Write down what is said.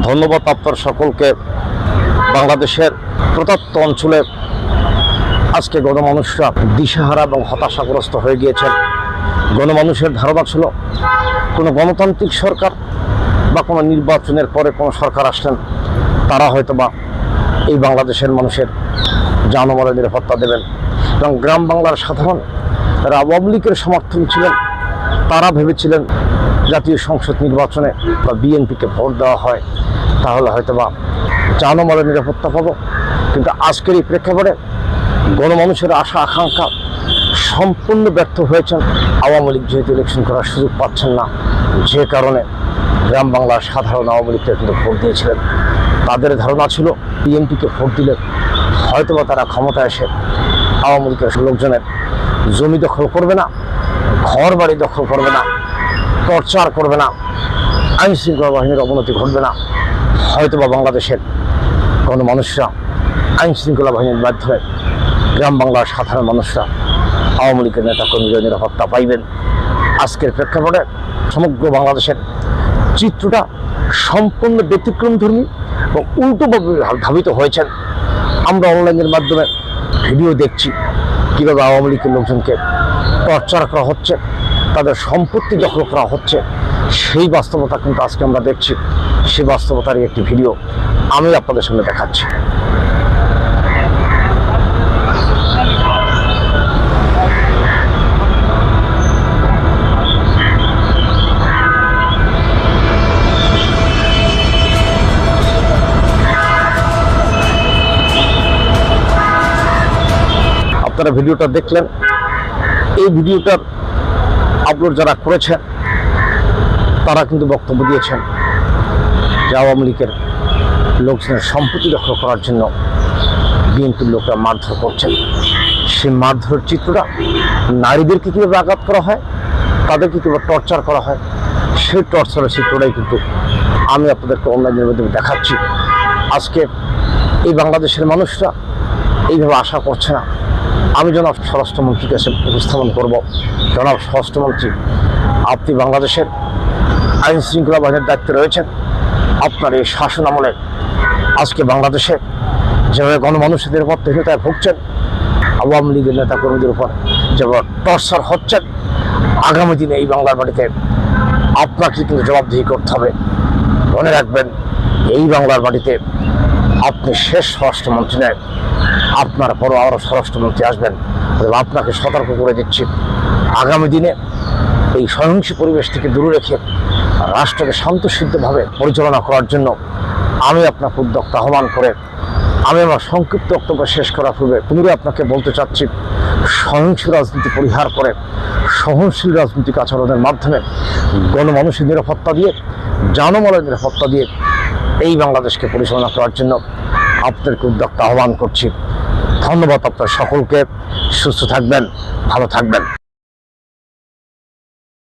ধন্যবাদ আপনার সকলকে। বাংলাদেশের প্রত্যন্ত অঞ্চলে আজকে গণমানুষরা দিশেহারা এবং হতাশাগ্রস্ত হয়ে গিয়েছেন। গণমানুষের ধারণা ছিল কোনো গণতান্ত্রিক সরকার বা কোনো নির্বাচনের পরে কোনো সরকার আসলেন, তারা হয়তোবা এই বাংলাদেশের মানুষের জানমালের নিরাপত্তা দেবেন। এবং গ্রাম বাংলার সাধারণ যারা আওয়ামী লীগের সমর্থন ছিলেন, তারা ভেবেছিলেন জাতীয় সংসদ নির্বাচনে বা বিএনপিকে ভোট দেওয়া হয় তাহলে হয়তোবা জানমালের নিরাপত্তা পাবো। কিন্তু আজকের এই প্রেক্ষাপটে গণমানুষের আশা আকাঙ্ক্ষা সম্পূর্ণ ব্যর্থ হয়েছেন। আওয়ামী লীগ যেহেতু ইলেকশন করার সুযোগ পাচ্ছেন না, যে কারণে গ্রাম বাংলার সাধারণ আওয়ামী লীগকে কিন্তু ভোট দিয়েছিলেন। তাদের ধারণা ছিল বিএনপিকে ভোট দিলে হয়তোবা তারা ক্ষমতায় এসে আওয়ামী লীগের লোকজনের জমি দখল করবে না, ঘর বাড়ি দখল করবে না, টর্চার করবে না, আইন শৃঙ্খলা বাহিনীর অবনতি ঘটবে না। হয়তোবা বাংলাদেশের গণমানুষরা আইন শৃঙ্খলা বাহিনীর মাধ্যমে গ্রাম বাংলার সাধারণ মানুষরা আওয়ামী লীগের নেতাকর্মীদের নিরাপত্তা পাইবেন। আজকের প্রেক্ষাপটে সমগ্র বাংলাদেশের চিত্রটা সম্পূর্ণ ব্যতিক্রমধর্মী এবং উল্টোভাবে ধাবিত হয়েছেন। আমরা অনলাইনের মাধ্যমে ভিডিও দেখছি কীভাবে আওয়ামী লীগের লোকজনকে টর্চার করা হচ্ছে, তাদের সম্পত্তি দখল করা হচ্ছে। সেই বাস্তবতা কিন্তু আজকে আমরা দেখছি। সেই বাস্তবতারই একটি ভিডিও আমি আপনাদের সামনে দেখাচ্ছি। আপনারা ভিডিওটা দেখলেন। এই ভিডিওটার আপলোড যারা করেছেন তারা কিন্তু বক্তব্য দিয়েছেন যে আওয়ামী লীগের লোকজনের সম্পত্তি দখল করার জন্য বিএনপির লোকরা মারধর করছেন। সেই মারধরের চিত্রটা, নারীদেরকে কীভাবে আঘাত করা হয়, তাদেরকে কীভাবে টর্চার করা হয়, সেই টর্চারের চিত্রটাই কিন্তু আমি আপনাদেরকে অনলাইনের মাধ্যমে দেখাচ্ছি। আজকে এই বাংলাদেশের মানুষরা এইভাবে আশা করছে না। আমি জনাব স্বরাষ্ট্রমন্ত্রীর কাছে উপস্থাপন করব, জনাব স্বরাষ্ট্রমন্ত্রী, আপনি বাংলাদেশের আইন শৃঙ্খলা বাহিনীর দায়িত্বে রয়েছেন। আপনার এই শাসন আমলে আজকে বাংলাদেশে যেভাবে গণমানুষের নিরাপত্তাহীনতায় ভুগছেন, আওয়ামী লীগের নেতাকর্মীদের উপর যেভাবে টর্চার হচ্ছেন, আগামী দিনে এই বাংলার বাড়িতে আপনাকে কিন্তু জবাবদিহি করতে হবে। মনে রাখবেন, এই বাংলার বাড়িতে আপনি শেষ স্বরাষ্ট্রমন্ত্রী নেন, আপনার পরও আরও স্বরাষ্ট্রমন্ত্রী আসবেন। আপনাকে সতর্ক করে দিচ্ছি, আগামী দিনে এই সহিংস পরিবেশ থেকে দূরে রেখে রাষ্ট্রকে শান্তশিদ্ধভাবে পরিচালনা করার জন্য আমি আপনাকে উদ্যোক্তা আহ্বান করে আমি আমার সংক্ষিপ্ত বক্তব্য শেষ করার পূর্বে পুনরায় আপনাকে বলতে চাচ্ছি, সহিংস রাজনীতি পরিহার করে সহনশীল রাজনৈতিক আচরণের মাধ্যমে গণমানুষের নিরাপত্তা দিয়ে, জানমালের নিরাপত্তা দিয়ে এই বাংলাদেশকে পরিচালনা করার জন্য আপনাদেরকে উদ্যোক্তা আহ্বান করছি। ধন্যবাদ আপনার সকলকে। সুস্থ থাকবেন, ভালো থাকবেন।